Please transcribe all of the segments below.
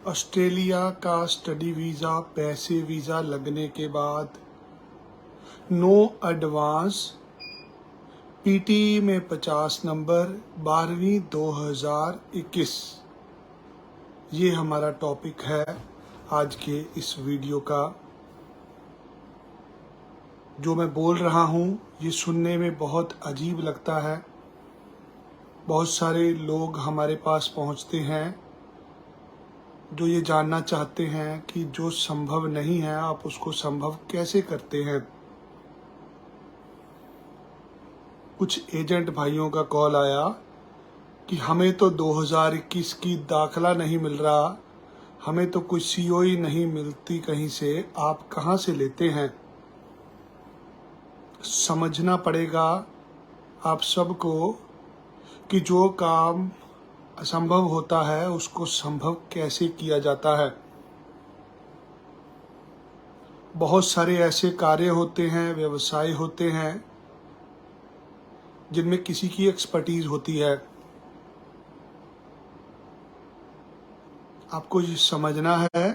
Australia का study visa पैसे visa लगने के बाद नो एडवांस पीटी में 50 नंबर 12वीं 2021। ये हमारा टॉपिक है आज के इस वीडियो का। जो मैं बोल रहा हूँ ये सुनने में बहुत अजीब लगता है। बहुत सारे लोग हमारे पास पहुँचते हैं जो ये जानना चाहते हैं कि जो संभव नहीं है आप उसको संभव कैसे करते हैं। कुछ एजेंट भाइयों का कॉल आया कि हमें तो 2021 की दाखला नहीं मिल रहा, हमें तो कोई सीओ ही नहीं मिलती कहीं से, आप कहाँ से लेते हैं। समझना पड़ेगा आप सबको कि जो काम असंभव होता है उसको संभव कैसे किया जाता है। बहुत सारे ऐसे कार्य होते हैं, व्यवसाय होते हैं जिनमें किसी की एक्सपर्टीज होती है। आपको ये समझना है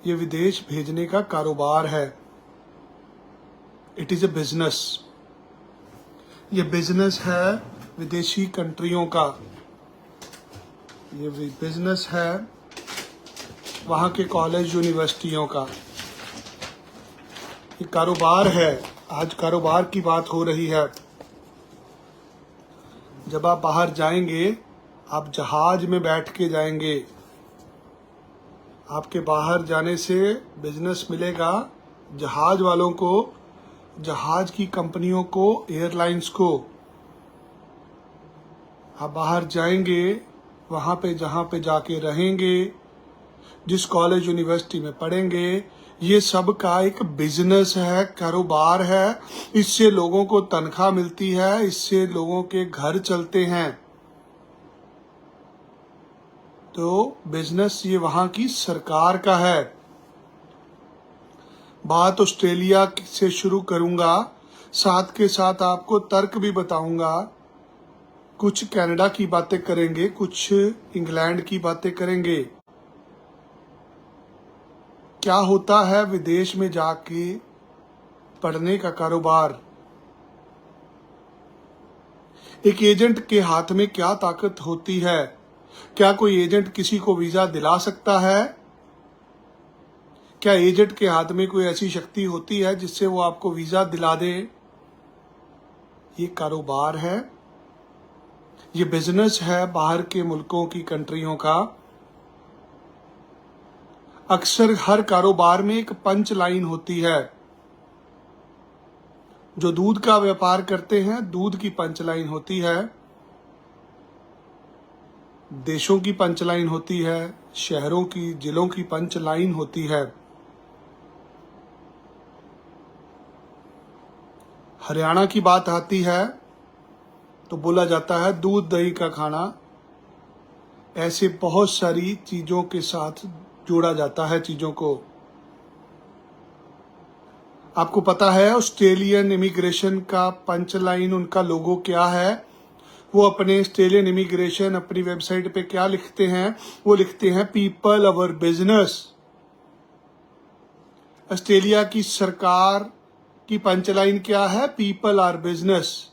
ये विदेश भेजने का कारोबार है। It is a business. ये बिजनेस है विदेशी कंट्रियों का, ये बिजनेस है वहाँ के कॉलेज यूनिवर्सिटियों का। ये कारोबार है। आज कारोबार की बात हो रही है। जब आप बाहर जाएंगे आप जहाज में बैठ के जाएंगे। आपके बाहर जाने से बिजनेस मिलेगा जहाज वालों को, जहाज की कंपनियों को, एयरलाइंस को। आप बाहर जाएंगे वहाँ पे जहाँ पे जाके रहेंगे, जिस कॉलेज यूनिवर्सिटी में पढ़ेंगे, ये सब का एक बिजनेस है, कारोबार है। इससे लोगों को तनख्वाह मिलती है, इससे लोगों के घर चलते हैं। तो बिजनेस ये वहाँ की सरकार का है। बात ऑस्ट्रेलिया से शुरू करूंगा, साथ के साथ आपको तर्क भी बताऊंगा। कुछ कनाडा की बातें करेंगे, कुछ इंग्लैंड की बातें करेंगे। क्या होता है विदेश में जाके पढ़ने का कारोबार। एक एजेंट के हाथ में क्या ताकत होती है। क्या कोई एजेंट किसी को वीजा दिला सकता है? क्या एजेंट के हाथ में कोई ऐसी शक्ति होती है जिससे वो आपको वीजा दिला दे? ये कारोबार है, ये बिजनेस है बाहर के मुल्कों की, कंट्रियों का। अक्सर हर कारोबार में एक पंच लाइन होती है। जो दूध का व्यापार करते हैं, दूध की पंच लाइन होती है। देशों की पंच लाइन होती है, शहरों की, जिलों की पंच लाइन होती है। हरियाणा की बात आती है तो बोला जाता है दूध दही का खाना। ऐसे बहुत सारी चीजों के साथ जोड़ा जाता है चीजों को। आपको पता है ऑस्ट्रेलियन इमिग्रेशन का पंच लाइन, उनका लोगो क्या है? वो अपने ऑस्ट्रेलियन इमिग्रेशन अपनी वेबसाइट पे क्या लिखते हैं? वो लिखते हैं पीपल अवर बिजनेस। ऑस्ट्रेलिया की सरकार की पंच लाइन क्या है? People are business.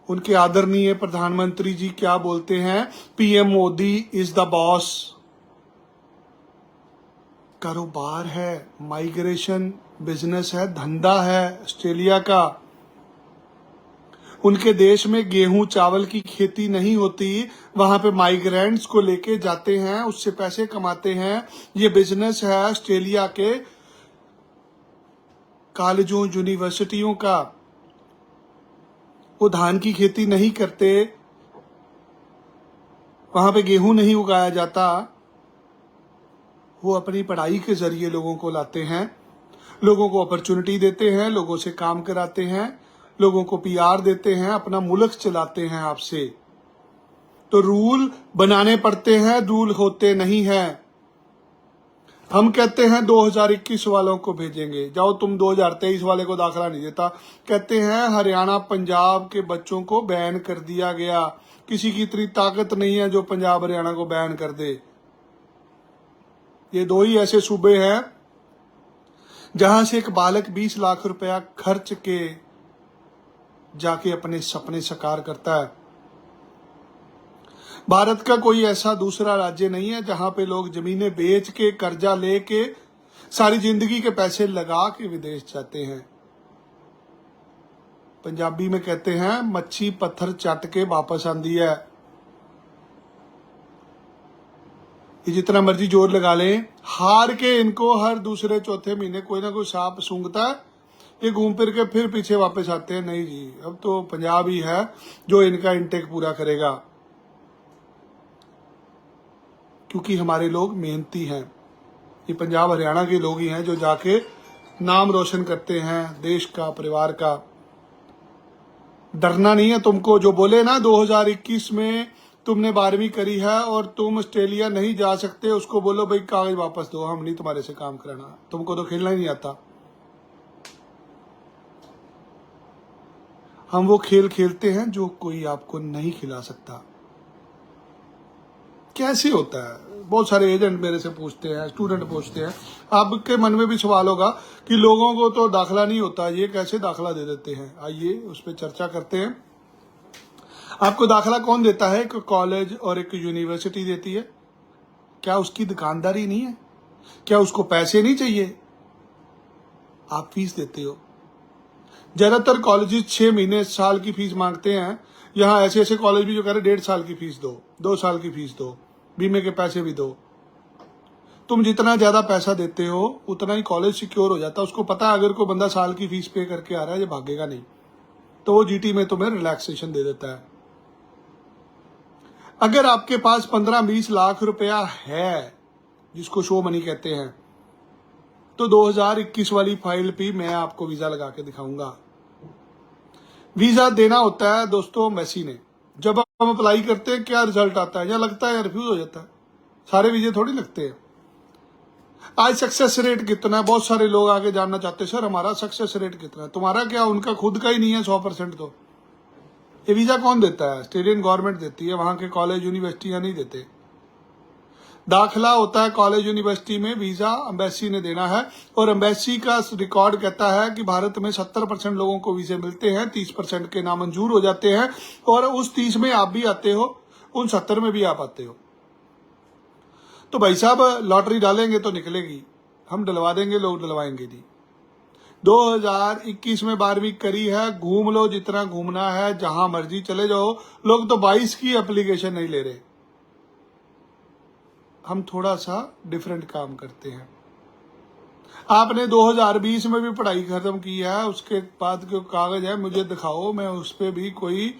उनके आदरणीय प्रधानमंत्री जी क्या बोलते हैं? PM Modi is the boss. कारोबार है, माइग्रेशन बिजनेस है, धंधा है ऑस्ट्रेलिया का। उनके देश में गेहूं चावल की खेती नहीं होती, वहां पे माइग्रेंट्स को लेके जाते हैं, उससे पैसे कमाते हैं। ये बिजनेस है ऑस्ट्रेलिया के कॉलेजों, यूनिवर्सिटियों का। वो धान की खेती नहीं करते, वहां पे गेहूं नहीं उगाया जाता। वो अपनी पढ़ाई के जरिए लोगों को लाते हैं, लोगों को अपॉर्चुनिटी देते हैं, लोगों से काम कराते हैं, लोगों को पीआर देते हैं, अपना मुल्क चलाते हैं आपसे। तो रूल बनाने पड़ते हैं, रूल होते नहीं हैं। हम कहते हैं 2021 वालों को भेजेंगे, जाओ तुम 2023 वाले को दाखिला नहीं देता। कहते हैं हरियाणा पंजाब के बच्चों को बैन कर दिया गया, किसी की इतनी ताकत नहीं है जो पंजाब हरियाणा को बैन कर दे। ये दो ही ऐसे सूबे हैं जहां से एक बालक 20 लाख रुपया खर्च के जाके अपने सपने साकार करता है। भारत का कोई ऐसा दूसरा राज्य नहीं है जहां पे लोग जमीनें बेच के, कर्जा लेके, सारी जिंदगी के पैसे लगा के विदेश जाते हैं। पंजाबी में कहते हैं मच्छी पत्थर चट के वापस आंदी है। ये जितना मर्जी जोर लगा लें, हार के इनको हर दूसरे चौथे महीने कोई ना कोई सांप सूंघता है, ये घूम फिर के फिर पीछे वापस आते हैं। नहीं जी, अब तो पंजाब ही है जो इनका इंटेक पूरा करेगा, क्योंकि हमारे लोग मेहनती हैं। ये पंजाब हरियाणा के लोग ही हैं जो जाके नाम रोशन करते हैं देश का, परिवार का। डरना नहीं है तुमको। जो बोले ना 2021 में तुमने 12वीं करी है और तुम ऑस्ट्रेलिया नहीं जा सकते, उसको बोलो भाई कागज वापस दो, हम नहीं तुम्हारे से काम कराना, तुमको तो खेलना ही नहीं आता। हम वो खेल खेलते हैं जो कोई आपको नहीं खिला सकता। कैसे होता है? बहुत सारे एजेंट मेरे से पूछते हैं, स्टूडेंट पूछते हैं। आपके मन में भी सवाल होगा कि लोगों को तो दाखला नहीं होता, ये कैसे दाखला दे देते हैं? आइए उस पर चर्चा करते हैं। आपको दाखला कौन देता है? एक कॉलेज और एक यूनिवर्सिटी देती है। क्या उसकी दुकानदारी नहीं है? क्या उसको पैसे नहीं चाहिए? आप फीस देते हो। ज्यादातर कॉलेजेस 6 महीने, साल की फीस मांगते हैं। यहाँ ऐसे ऐसे कॉलेज भी जो कह रहे 1.5 साल की फीस दो, 2 साल की फीस दो, बीमे के पैसे भी दो। तुम जितना ज्यादा पैसा देते हो उतना ही कॉलेज सिक्योर हो जाता है। उसको पता है अगर कोई बंदा साल की फीस पे करके आ रहा है, ये भागेगा नहीं, तो वो जीटी में तुम्हें रिलैक्सेशन दे देता है। अगर आपके पास 15-20 लाख रुपया है, जिसको शो मनी कहते हैं, तो 2021 वाली फाइल पे मैं आपको वीजा लगा के दिखाऊंगा। वीजा देना होता है दोस्तों एम्बेसी ने। जब हम अप्लाई करते हैं क्या रिजल्ट आता है? या लगता है या रिफ्यूज हो जाता है? सारे वीजे थोड़ी लगते हैं। आज सक्सेस रेट कितना है? बहुत सारे लोग आगे जानना चाहते हैं, सर हमारा सक्सेस रेट कितना है? तुम्हारा क्या, उनका खुद का ही नहीं है 100%। तो ये वीजा कौन देता है? ऑस्ट्रेलियन गवर्नमेंट देती है, वहां के कॉलेज यूनिवर्सिटियां नहीं देते। दाखला होता है कॉलेज यूनिवर्सिटी में, वीजा एम्बेसी ने देना है। और एम्बेसी का रिकॉर्ड कहता है कि भारत में 70% लोगों को वीजे मिलते हैं, 30% के नामंजूर हो जाते हैं, और उस 30 में आप भी आते हो, उन 70 में भी आप आते हो। तो भाई साहब लॉटरी डालेंगे तो निकलेगी, हम डलवा देंगे, लोग डलवाएंगे नहीं। 2021 में 12वीं करी है, घूम लो जितना घूमना है, जहां मर्जी चले जाओ। लोग तो 22 की एप्लीकेशन नहीं ले रहे। हम थोड़ा सा डिफरेंट काम करते हैं। आपने 2020 में भी पढ़ाई खत्म की है, उसके बाद जो कागज है मुझे दिखाओ, मैं उस पर भी कोई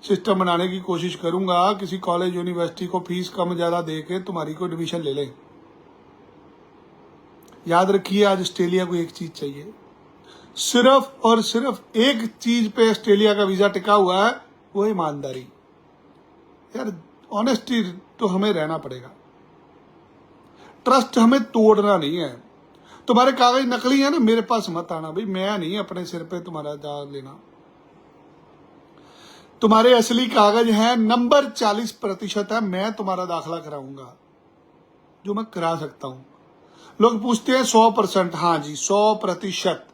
सिस्टम बनाने की कोशिश करूंगा। किसी कॉलेज यूनिवर्सिटी को फीस कम ज्यादा दे के तुम्हारी को एडमिशन ले लें। याद रखिए, आज ऑस्ट्रेलिया को एक चीज चाहिए, सिर्फ और सिर्फ एक चीज पे ऑस्ट्रेलिया का वीजा टिका हुआ है, वो है ईमानदारी। यार ऑनेस्टी तो हमें रहना पड़ेगा, ट्रस्ट हमें तोड़ना नहीं है। तुम्हारे कागज नकली है ना, मेरे पास मत आना भाई, मैं नहीं अपने सिर पे तुम्हारा दाग लेना। तुम्हारे असली कागज हैं, नंबर 40% है, मैं तुम्हारा दाखला कराऊंगा, जो मैं करा सकता हूं। लोग पूछते हैं 100%, हाँ जी 100%,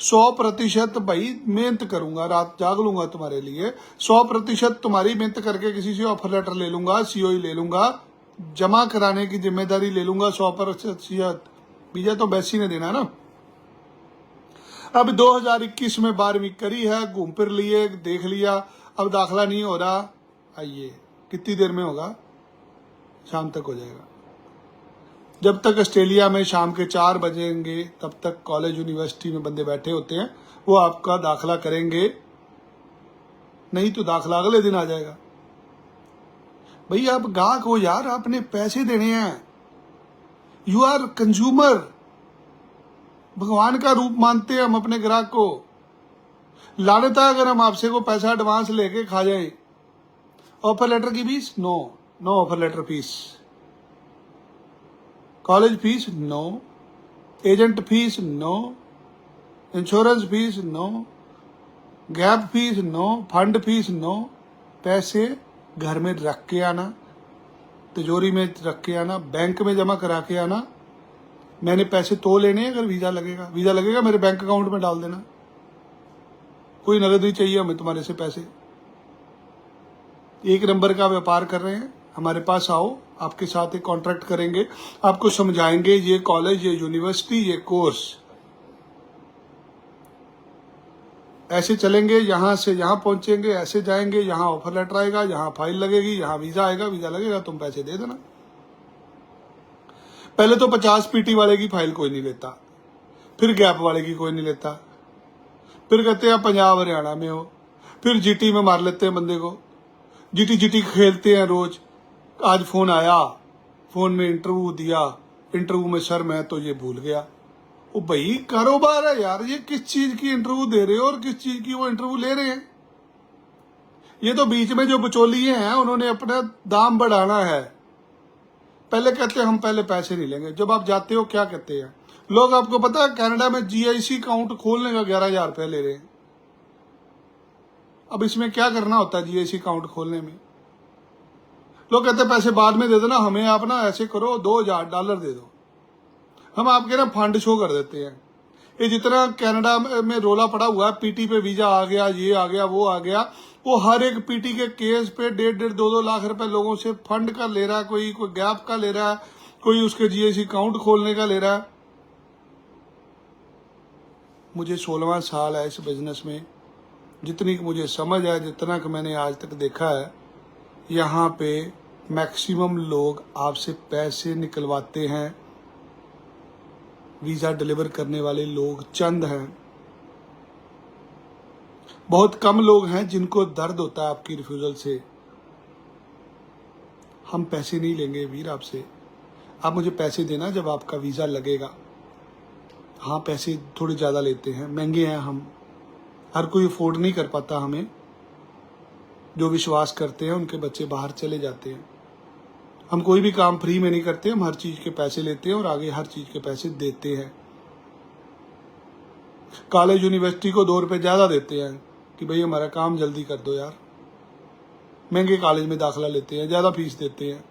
100% भाई मेहनत करूंगा, रात जाग लूंगा तुम्हारे लिए। 100% तुम्हारी मेहनत करके किसी से ऑफर लेटर ले लूंगा, सीओई ले लूंगा, जमा कराने की जिम्मेदारी ले लूंगा 100%। वीजा तो एम्बेसी ने देना ना। अब 2021 में 12वीं करी है, घूम फिर लिए, देख लिया, अब दाखला नहीं हो रहा। आइए कितनी देर में होगा? शाम तक हो जाएगा। जब तक ऑस्ट्रेलिया में शाम के 4 बजेंगे तब तक कॉलेज यूनिवर्सिटी में बंदे बैठे होते हैं, वो आपका दाखला करेंगे, नहीं तो दाखला अगले दिन आ जाएगा। भाई आप गाहक हो यार, आपने पैसे देने हैं, यू आर कंज्यूमर। भगवान का रूप मानते हैं हम अपने ग्राहक को। लानता अगर हम आपसे को पैसा एडवांस लेके खा जाए। ऑफर लेटर की fees no, no offer letter fees, college fees no, agent fees no, insurance fees no, gap fees no, fund fees no, पैसे घर में रख के आना, तिजोरी में रख के आना, बैंक में जमा करा के आना। मैंने पैसे तो लेने हैं, अगर वीजा लगेगा मेरे बैंक अकाउंट में डाल देना। कोई नगद नहीं चाहिए हमें तुम्हारे से पैसे। एक नंबर का व्यापार कर रहे हैं, हमारे पास आओ, आपके साथ एक कॉन्ट्रैक्ट करेंगे, आपको समझाएंगे ये कॉलेज, ये यूनिवर्सिटी, ये कोर्स ऐसे चलेंगे, यहां से यहां पहुंचेंगे, ऐसे जाएंगे, यहां ऑफर लेटर आएगा, यहां फाइल लगेगी, यहां वीजा आएगा, वीजा लगेगा, तुम पैसे दे देना। पहले तो 50 पीटी वाले की फाइल कोई नहीं लेता, फिर गैप वाले की कोई नहीं लेता, फिर कहते हैं पंजाब हरियाणा में हो, फिर जीटी में मार लेते हैं बंदे को, जीटी खेलते हैं रोज। आज फोन आया, फोन में इंटरव्यू दिया, इंटरव्यू में सर मैं तो ये भूल गया। ओ भाई कारोबार है यार, ये किस चीज की इंटरव्यू दे रहे हो और किस चीज की वो इंटरव्यू ले रहे हैं। ये तो बीच में जो बिचौलिए हैं उन्होंने अपना दाम बढ़ाना है। पहले कहते हैं हम पहले पैसे नहीं लेंगे, जब आप जाते हो क्या कहते हैं लोग, आपको पता है कनाडा में जीआईसी अकाउंट खोलने का 11,000 रुपया ले रहे हैं। अब इसमें क्या करना होता है जीआईसी अकाउंट खोलने में? लोग कहते हैं पैसे बाद में दे देना, हमें आप ना ऐसे करो $2,000 दे दो, हम आपके ना फंड शो कर देते हैं। ये जितना कनाडा में रोला पड़ा हुआ है, पीटी पे वीजा आ गया, ये आ गया, वो आ गया, वो हर एक पीटी के केस पे 1.5-2 लाख रुपए लोगों से फंड का ले रहा है, कोई गैप का ले रहा है, कोई उसके जीएससी अकाउंट खोलने का ले रहा है। मुझे 16वां साल है इस बिजनेस में, जितनी मुझे समझ है, जितना कि मैंने आज तक देखा है, यहाँ पे मैक्सिमम लोग आपसे पैसे निकलवाते हैं। वीजा डिलीवर करने वाले लोग चंद हैं, बहुत कम लोग हैं जिनको दर्द होता है आपकी रिफ्यूजल से। हम पैसे नहीं लेंगे वीर आपसे, आप मुझे पैसे देना जब आपका वीजा लगेगा। हाँ पैसे थोड़े ज्यादा लेते हैं, महंगे हैं हम, हर कोई अफोर्ड नहीं कर पाता हमें। जो विश्वास करते हैं उनके बच्चे बाहर चले जाते हैं। हम कोई भी काम फ्री में नहीं करते, हम हर चीज के पैसे लेते हैं और आगे हर चीज के पैसे देते हैं। कॉलेज यूनिवर्सिटी को 2 रुपए ज्यादा देते हैं कि भाई हमारा काम जल्दी कर दो यार। महंगे कॉलेज में दाखिला लेते हैं, ज्यादा फीस देते हैं,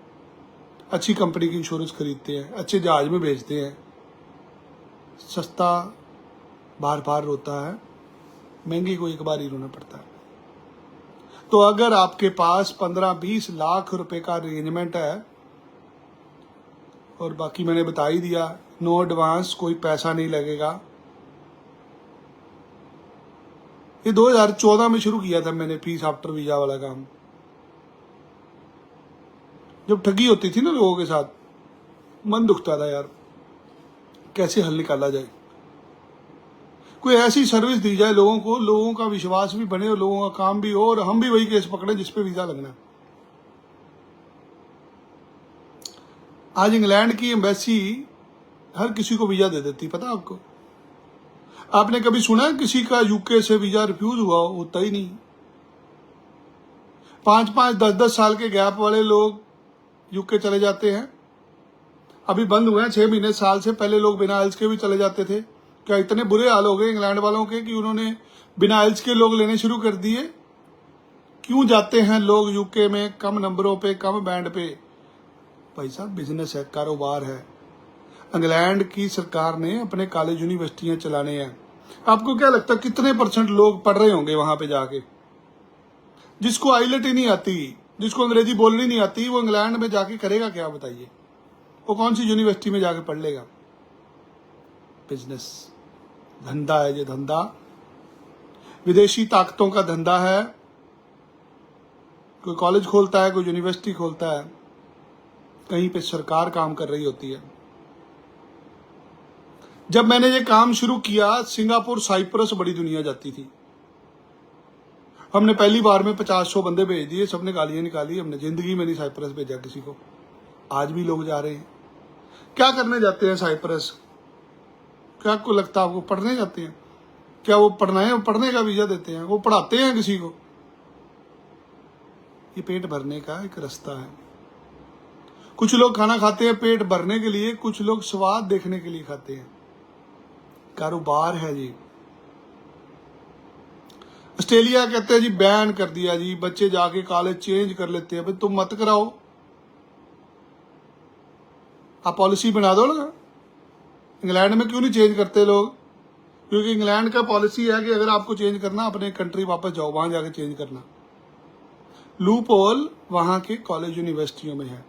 अच्छी कंपनी की इंश्योरेंस खरीदते हैं, अच्छे जहाज में भेजते हैं। सस्ता बार बार रोता है, महंगे को एक बार ही रोना पड़ता है। तो अगर आपके पास 15-20 लाख रुपए का अरेंजमेंट है, और बाकी मैंने बता ही दिया, नो एडवांस, कोई पैसा नहीं लगेगा। ये 2014 में शुरू किया था मैंने फीस आफ्टर वीजा वाला काम। जब ठगी होती थी ना लोगों के साथ, मन दुखता था यार, कैसे हल निकाला जाए, कोई ऐसी सर्विस दी जाए लोगों को, लोगों का विश्वास भी बने और लोगों का काम भी हो, और हम भी वही केस पकड़े जिसपे वीजा लगना। आज इंग्लैंड की एम्बेसी हर किसी को वीजा दे देती, पता आपको? आपने कभी सुना है किसी का यूके से वीजा रिफ्यूज हुआ? होता ही नहीं। 5-5, 10-10 साल के गैप वाले लोग यूके चले जाते हैं। अभी बंद हुए हैं 6 महीने, साल से पहले लोग बिना आइल्स के भी चले जाते थे। क्या इतने बुरे हाल हो गए इंग्लैंड वालों के कि उन्होंने बिना आइल्स के लोग लेने शुरू कर दिए? क्यों जाते हैं लोग यूके में कम नंबरों पे, कम बैंड पे? भाई साहब बिजनेस है, कारोबार है। इंग्लैंड की सरकार ने अपने कॉलेज यूनिवर्सिटियां चलाने हैं। आपको क्या लगता है कितने % लोग पढ़ रहे होंगे वहां पे जाके? जिसको आइलेट ही नहीं आती, जिसको अंग्रेजी बोलनी नहीं आती, वो इंग्लैंड में जाके करेगा क्या बताइए? वो कौन सी यूनिवर्सिटी में जाके पढ़ लेगा? बिजनेस, धंधा है ये, धंधा विदेशी ताकतों का धंधा है। कोई कॉलेज खोलता है, कोई यूनिवर्सिटी खोलता है, कहीं पे सरकार काम कर रही होती है। जब मैंने ये काम शुरू किया, सिंगापुर, साइप्रस बड़ी दुनिया जाती थी। हमने पहली बार में 50-100 बंदे भेज दिए, सबने गालियां निकाली। हमने जिंदगी में नहीं साइप्रस भेजा किसी को। आज भी लोग जा रहे हैं। क्या करने जाते हैं साइप्रस? क्या आपको लगता है? आपको पढ़ने जाते हैं क्या? वो पढ़ने का वीजा देते हैं? वो पढ़ाते हैं किसी को? ये पेट भरने का एक रास्ता है। कुछ लोग खाना खाते हैं पेट भरने के लिए, कुछ लोग स्वाद देखने के लिए खाते हैं। कारोबार है जी। ऑस्ट्रेलिया कहते हैं जी बैन कर दिया जी, बच्चे जाके कॉलेज चेंज कर लेते हैं। भाई तुम मत कराओ, आप पॉलिसी बना दो ना। इंग्लैंड में क्यों नहीं चेंज करते लोग? क्योंकि इंग्लैंड का पॉलिसी है कि अगर आपको चेंज करना, अपने कंट्री वापस जाओ, वहां जाके चेंज करना। लूप होल वहां के कॉलेज यूनिवर्सिटियों में है।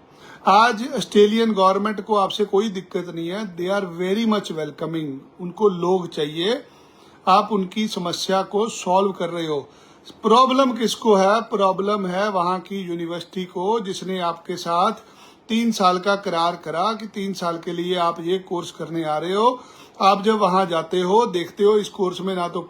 आज ऑस्ट्रेलियन गवर्नमेंट को आपसे कोई दिक्कत नहीं है, they are very much welcoming. उनको लोग चाहिए, आप उनकी समस्या को सॉल्व कर रहे हो। प्रॉब्लम किसको है? प्रॉब्लम है वहां की यूनिवर्सिटी को, जिसने आपके साथ 3 साल का करार करा कि 3 साल के लिए आप ये कोर्स करने आ रहे हो। आप जब वहां जाते हो, देखते हो इस कोर्स में ना तो